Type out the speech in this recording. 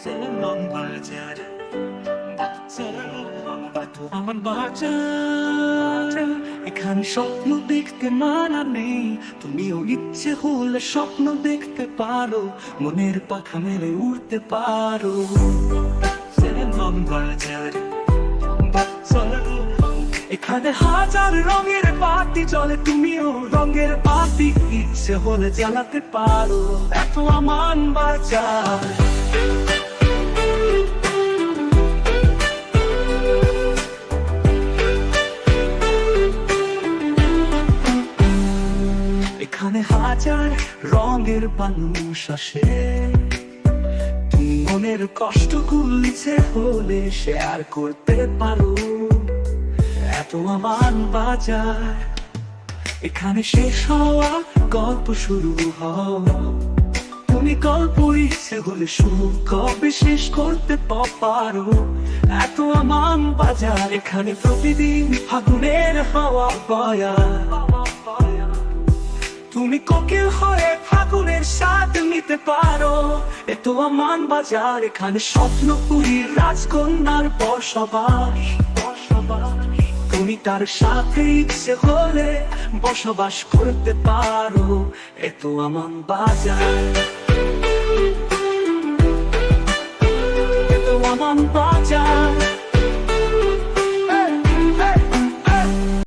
Selam বাজার আমার বাজার এখানে স্বপ্ন দেখতে মানা নেই, তুমিও ইচ্ছে হলে স্বপ্ন দেখতে পারো, মনের পাখা মেলে উড়তে পারো। সেলেম বাজার এখানে হাজার রঙের বাতি জ্বলে, তুমিও রঙের বাতি ইচ্ছে হলে জ্বালাতে পারো। এত আমান বাজার এখানে হাজার রঙের মানুষ আসে, তুমি মনের কষ্ট গুলিছে হলে শেয়ার করতে পারো। এত আমান বাজার এখানে শেষ হওয়া গল্প শুরু হয়, তুমি গল্প ইচ্ছে হলে শুরু কবে শেষ করতে পারো। এত আমান বাজার এখানে প্রতিদিন ফাগুনের হাওয়া বয়া, তুমি কোকিল হয়ে ফাগুনের স্বাদ নিতে পারো। এত আমান বাজার এখানে স্বপ্নপুরীর রাজকন্যার বসবাস, তুমি তার সাথে ইচ্ছে হলে বসবাস করতে পারো। এত আমান বাজার, এত আমান বাজার।